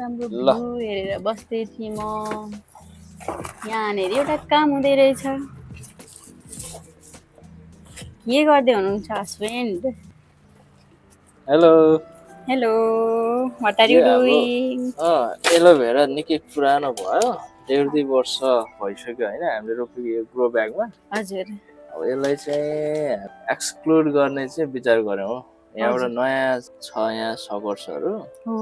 राम्रो भ्यू हेरेर बस्दै थिएँ म। यहाँनिर एउटा काम हुँदै रहेछ। के गर्दै हुनुहुन्छ husband? Hello. Hello, what are you यो हाम्रो डुइङ? एलोभेरा निकै पुरानो भयो, 1.5-2 वर्ष भइसक्यो होइन हामीले रोपेको यो ग्रो ब्यागमा। हजुर अब यसलाई चाहिँ एक्सक्लुड गर्ने चाहिँ विचार गऱ्यौँ हो। यहाँबाट नयाँ छ यहाँ सकर्सहरू। हो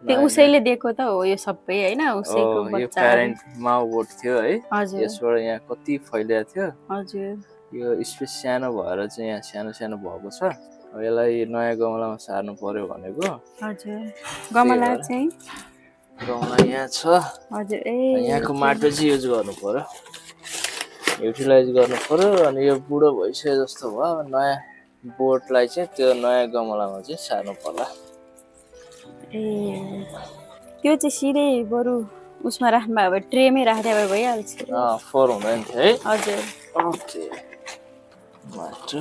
त्यो उसैले दिएको त हो यो सबै होइन, उसैको यो बच्चाहरू। प्यारेन्ट माउबोट थियो है, हजुर यसबाट यहाँ कति फैलिएको थियो। हजुर यो स्पेस सानो भएर चाहिँ यहाँ सानो सानो भएको छ। अब यसलाई नयाँ गमलामा सार्नु पर्यो भनेको। हजुर गमला चाहिँ गमला यहाँ छ। हजुर यहाँको माटो चाहिँ युज गर्नु पर्यो, युटिलाइज गर्नु पर्यो। अनि यो बुढो भइसक्यो जस्तो भयो, अब नयाँ बोटलाई चाहिँ त्यो नयाँ गमलामा चाहिँ सार्नु पर्ला। त्यो चाहिँ सिधै बरु उसमा राख्नुभयो भए ट्रेमै राख्दै भए भइहाल्छ। फोहोर हुँदैन थियो है। हजुर ओके माटो।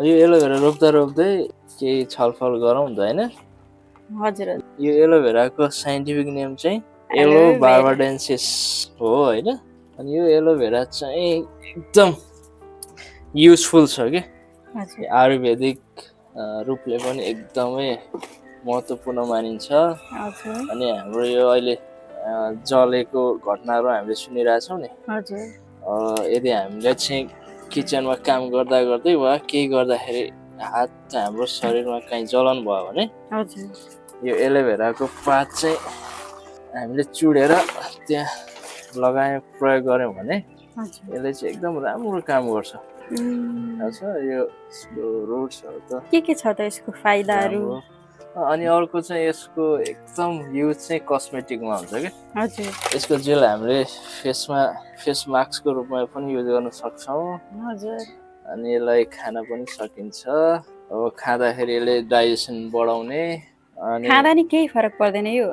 यो एलोभेरा रोप्दा रोप्दै केही छलफल गरौँ त होइन? हजुर यो एलोभेराको साइन्टिफिक नेम चाहिँ एलो बार्बाडेन्सिस हो होइन। अनि यो एलोभेरा चाहिँ एकदम युजफुल छ कि, आयुर्वेदिक रूपले पनि एकदमै महत्त्वपूर्ण मानिन्छ। अनि हाम्रो यो अहिले जलेको घटनाहरू हामीले सुनिरहेछौँ नि। यदि हामीले चाहिँ किचनमा काम गर्दा गर्दै वा केही गर्दाखेरि हात हाम्रो शरीरमा कहीँ जलन भयो भने यो एलोभेराको पात चाहिँ हामीले चुडेर त्यहाँ लगाए प्रयोग गऱ्यौँ भने यसले चाहिँ एकदम राम्रो काम गर्छ। यो रुट्सहरू त के छ त यसको फाइदाहरू? अनि अर्को चाहिँ यसको एकदम युज चाहिँ कस्मेटिकमा हुन्छ कि। यसको जेल हामीले फेस मास्कको रूपमा पनि युज गर्न सक्छौँ। अनि यसलाई खान पनि सकिन्छ। अब खाँदाखेरि यसले डाइजेसन बढाउने। अनि खाँदा नि केही फरक पर्दैन यो?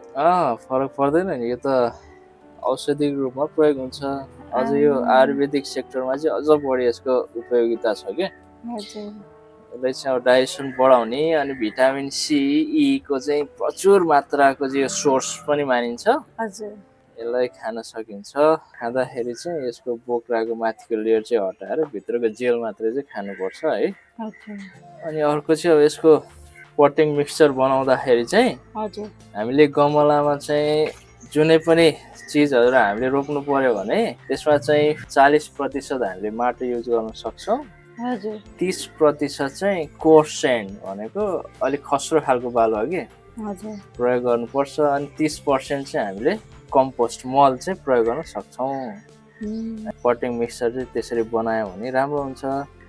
फरक पर्दैन नि, यो त औषधिक रूपमा प्रयोग हुन्छ। अझ यो आयुर्वेदिक सेक्टरमा चाहिँ अझ बढी यसको उपयोगिता छ कि। यसलाई चाहिँ डाइजेसन बढाउने अनि भिटामिन सी ई को चाहिँ प्रचुर मात्राको चाहिँ सोर्स पनि मानिन्छ। यसलाई खान सकिन्छ। खाँदाखेरि चाहिँ यसको बोक्राको माथिको लेयर चाहिँ हटाएर भित्रको जेल मात्रै चाहिँ खानुपर्छ है। अनि अर्को चाहिँ अब यसको पटिङ मिक्सचर बनाउँदाखेरि चाहिँ हामीले गमलामा चाहिँ जुनै पनि चिजहरू हामीले रोप्नु पर्यो भने त्यसमा चाहिँ 40% हामीले माटो युज गर्न सक्छौँ। 30% चाहिँ कोर्स स्यान्ड भनेको अलिक खस्रो खालको बालु हो कि प्रयोग गर्नुपर्छ। अनि 30% चाहिँ हामीले कम्पोस्ट मल चाहिँ प्रयोग गर्न सक्छौँ। पटिङ मिक्सचर चाहिँ त्यसरी बनायो भने राम्रो हुन्छ।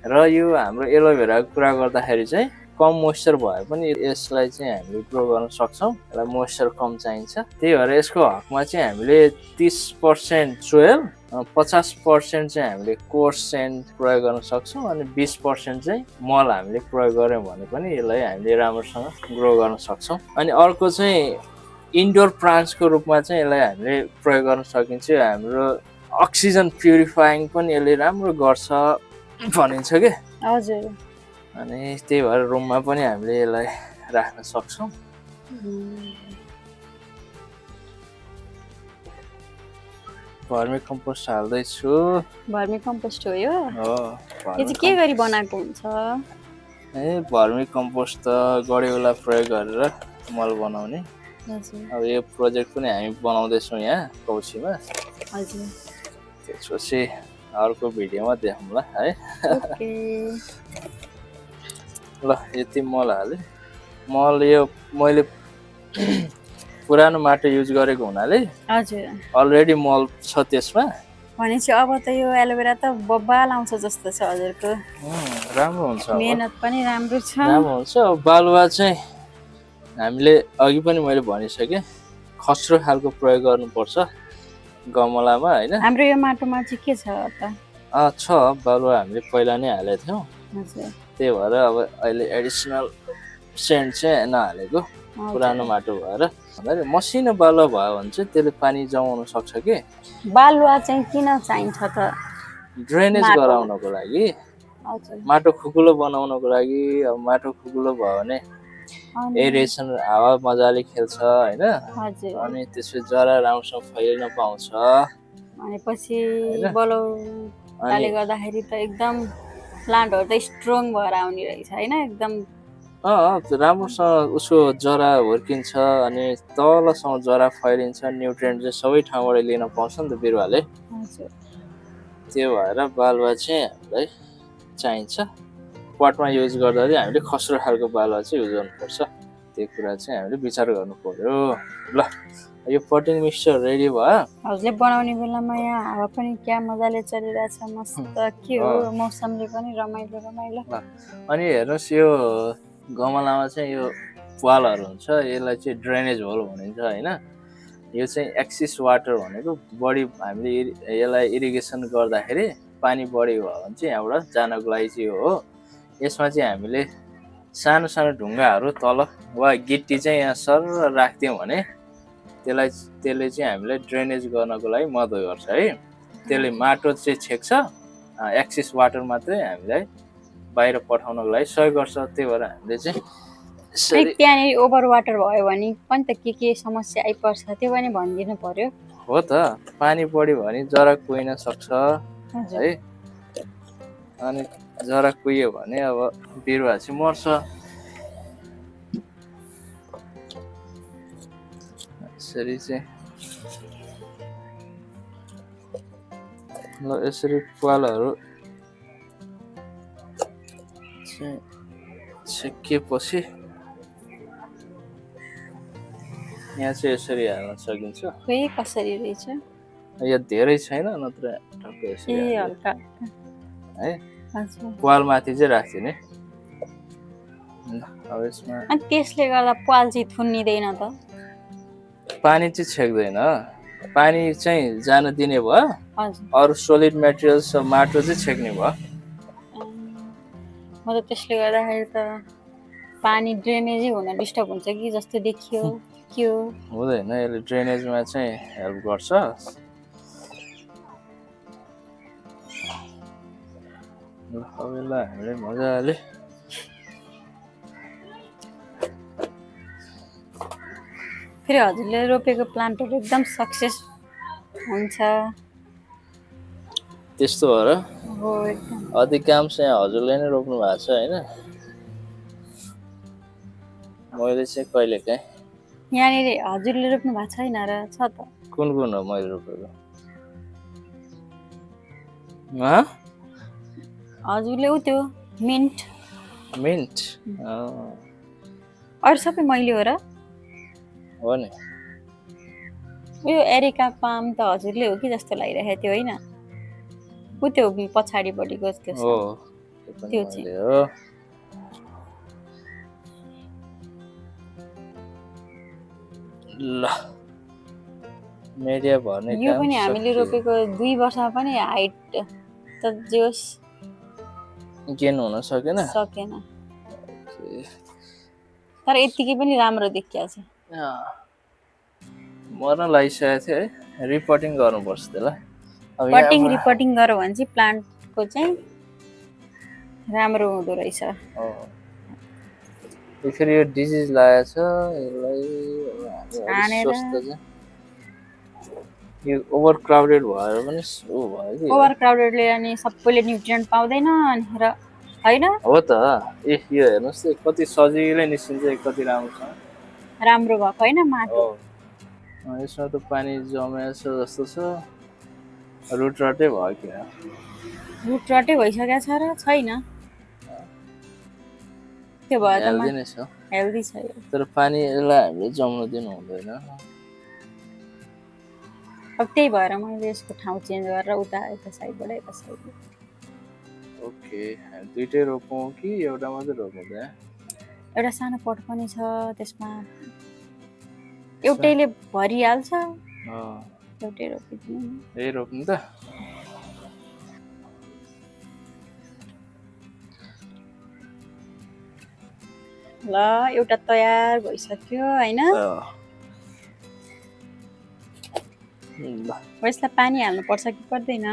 र यो हाम्रो एलोभेराको कुरा गर्दाखेरि चाहिँ कम मोइस्चर भए पनि यसलाई चाहिँ हामीले ग्रो गर्न सक्छौँ। यसलाई मोइस्चर कम चाहिन्छ, त्यही भएर यसको हकमा चाहिँ हामीले 30% सोयल, 50% चाहिँ हामीले कोर्स स्यान्ड प्रयोग गर्न सक्छौँ। अनि 20% चाहिँ मल हामीले प्रयोग गऱ्यौँ भने पनि यसलाई हामीले राम्रोसँग ग्रो गर्न सक्छौँ। अनि अर्को चाहिँ इन्डोर प्लान्ट्सको रूपमा चाहिँ यसलाई हामीले प्रयोग गर्न सकिन्छ। हाम्रो अक्सिजन प्युरिफाइङ पनि यसले राम्रो गर्छ भनिन्छ कि। अनि त्यही भएर रुममा पनि हामीले यसलाई राख्न सक्छौँ। भर्मी कम्पोस्ट हाल्दैछु। भर्मी कम्पोस्ट हो यो? यो चाहिँ के गरी बनाएको हुन्छ? भर्मी कम्पोस्ट त गड्योला प्रयोग गरेर मल बनाउने। अब यो प्रोजेक्ट पनि हामी बनाउँदैछौँ यहाँ कौशीमा। त्यसपछि अर्को भिडियोमा देखौँला है। ल यति मल हालेँ। मल यो मैले पुरानो माटो युज गरेको हुनाले अलरेडी मल छ त्यसमा। भनेपछि अब त यो एलोभेरा त बब्बाल आउँछ जस्तो छ हजुरको। राम्रो हुन्छ, मेहनत पनि राम्रो छ। राम्रो हुन्छ। अब बालुवा चाहिँ हामीले अघि पनि मैले भनिसकेँ खस्रो खालको प्रयोग गर्नुपर्छ गमलामा होइन। हाम्रो यो माटोमा चाहिँ के छ त? छ बालुवा हामीले पहिला नै हालेको थियौँ। त्यही भएर अब अहिले एडिसनल सेन्ट चाहिँ नहालेको, पुरानो माटो भएर। मसिनो बालुवा भयो भने चाहिँ त्यसले पानी जमाउन सक्छ कि। बालुवा चाहिँ किन चाहिन्छ त? ड्रेनेज गराउनको लागि, माटो खुकुलो बनाउनको लागि। अब माटो खुकुलो भयो भने एरेसन हावा मजाले खेल्छ हैन हजुर अनि त्यसपछि जरा राम्रोसँग फैलिन पाउँछ अनि पछि हैन बलौ अनि ताले गर्दाखेरि त एकदम प्लान्टहरु त स्ट्रङ भएर आउने रहेछ हैन एकदम राम्रोसँग उसको जरा हुर्किन्छ अनि तलसम्म जरा फैलिन्छ न्युट्रिएन्ट चाहिँ सबै ठाउँबाट लिन पाउँछ नि त बिरुवाले हजुर त्यो भएर बालुवा चाहिँ हामीलाई चाहिन्छ पटमा युज गर्दा चाहिँ हामीले खस्रो खालको बालुवा चाहिँ युज गर्नुपर्छ त्यो कुरा चाहिँ हामीले विचार गर्नु पर्यो ल यो पटिङ मिक्सचर रेडी भयो हजुरले बनाउने बेलामा यहाँ हावा पनि क्या मजाले चलिरहेछ मस्त के हो मौसमले पनि रमाइलो रमाइलो अनि हेर्नुहोस् यो गमलामा चाहिँ यो पालहरू हुन्छ यसलाई चाहिँ ड्रेनेज होल भनिन्छ हैन यो चाहिँ एक्सिस वाटर भनेको बढी हामीले यसलाई इरिगेसन गर्दाखेरि पानी बढी भयो भने चाहिँ यहाँबाट जानको लागि चाहिँ हो यसमा चाहिँ हामीले सानो सानो ढुङ्गाहरू तल वा गिट्टी चाहिँ यहाँ सर राख्दियौँ भने त्यसले चाहिँ हामीलाई ड्रेनेज गर्नको लागि मद्दत गर्छ है त्यसले माटो चाहिँ छेक्छ एक्सिस वाटर मात्रै हामीलाई बाहिर पठाउनको लागि सहयोग गर्छ त्यही भएर हामीले चाहिँ त्यहाँनिर ओभर वाटर भयो भने पनि त के समस्या आइपर्छ त्यो पनि भनिदिनु पर्यो हो त पानी बढी भयो भने जरा कुहिन सक्छ है अनि जरा कुहियो भने अब बिरुवा चाहिँ मर्छ यसरी चाहिँ ल यसरी पालहरू छेकिएपछि यहाँ चाहिँ यसरी हाल्न सकिन्छ खोइ कसरी रहेछ यो धेरै छैन नत्र टक्कै यसरी हल्का है हजुर पाल माथि चाहिँ राख्दिने अब यसमा अनि त्यसले गर्दा पाल चाहिँ थुन्निदैन त पानी चाहिँ छेक्दैन पानी चाहिँ जान दिने भयो अरू सोलिड मेटेरियल्स माटो चाहिँ छेक्ने भयो म त त्यसले गर्दाखेरि त पानी ड्रेनेजै हुन डिस्टर्ब हुन्छ कि जस्तो देखियो के हो हुँदैन यसले ड्रेनेजमा चाहिँ हेल्प गर्छ अब यसलाई हामीले मजाले फेरि हजुरले रोपेको प्लान्टहरू एकदम सक्सेस हुन्छ त्यस्तो भएर हो एकदम अधिकांश यहाँ हजुरले नै रोप्नु भएको छ हैन मैले चाहिँ कहिलेकाहीँ यहाँनिर हजुरले रोप्नु भएको छैन र छ त कुन हो मैले रोपेको हजुरले उ त्यो मिन्ट अरू सबै मैले हो र हो नि यो एरिका पाम त हजुरले हो कि जस्तो लागिरहेको थियो होइन उ त्यो पछाडिपट्टिको त्यो हो त्यो चाहिँ हो ल मिडिया भर्ने यो पनि हामीले रोपेको 2 वर्षमा पनि हाइट त जोस गेन हुन सकेन तर यतिकै पनि राम्रो देखिया छ मर्न लागिसकेको थियो है रिपोर्टिङ गर्नुपर्छ त्यसलाई रिपोर्टिङ गर्यो भने चाहिँ प्लान्टको चाहिँ राम्रो हुँदो रहेछ फेरि यो डिजिज लागेको छ यसलाई यो ओभर क्राउडेड भएर पनि भयो ओभर क्राउडेडले अनि सबैले न्युट्रिएन्ट पाउँदैन अनि हैन हो त यो हेर्नुहोस् त कति सजिलै निस्किन्छ कति राम्रो भएको हैन माटो यसमा त पानी जमेको छ जस्तो छ रुट रटै भयो कि रुट रटै भइसकेको छ र छैन त्यो भएर त हेल्दी छ तर पानी यसलाई हामीले जम्न दिनु हुँदैन अब त्यही भएर मैले यसको ठाउँ चेन्ज गरेर उता यता साइडबाट यता साइड ओके दुईटै रोपौँ कि एउटा मात्रै रोप्नु त एउटा सानो पट पनि छ त्यसमा एउटैले भरिहाल्छ एउटै रोपिदिनु यही रोप्नु त ल एउटा तयार भइसक्यो हैन यसलाई पानी हाल्नु पर्छ कि पर्दैन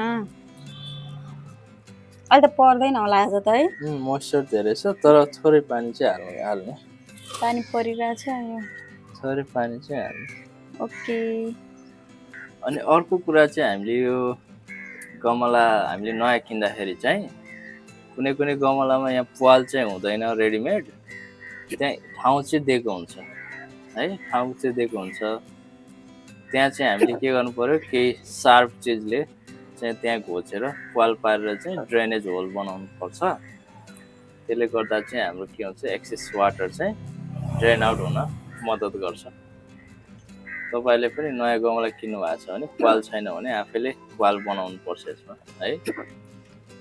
अहिले त पर्दैन होला आज त है मोइस्चर धेरै छ तर थोरै पानी चाहिँ हाल्ने पानी परिरहेछ यो थोरै पानी चाहिँ हाल्नु। ओके अनि अर्को कुरा चाहिँ हामीले यो गमला हामीले नयाँ किन्दाखेरि चाहिँ कुनै कुनै गमलामा यहाँ प्वाल चाहिँ हुँदैन रेडिमेड, त्यहाँ ठाउँ चाहिँ दिएको हुन्छ है, ठाउँ चाहिँ दिएको हुन्छ। त्यहाँ चाहिँ हामीले के गर्नु पर्यो, केही सार्प चिजले चाहिँ त्यहाँ घोचेर प्वाल पारेर चाहिँ ड्रेनेज होल बनाउनु पर्छ। त्यसले गर्दा चाहिँ हाम्रो के हुन्छ, एक्सेस वाटर चाहिँ ड्रेन आउट हुन मद्दत गर्छ। तपाईँले पनि नयाँ गमला किन्नु भएको छ भने प्वाल छैन भने आफैले प्वाल बनाउनु पर्छ यसमा है।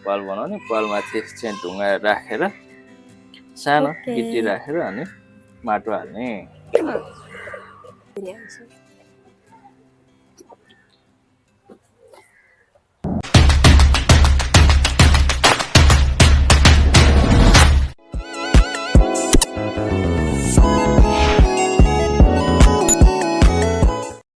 प्वाल बनाउने, प्वालमाथि चाहिँ ढुङ्गा राखेर सानो गिटी राखेर अनि माटो हाल्ने।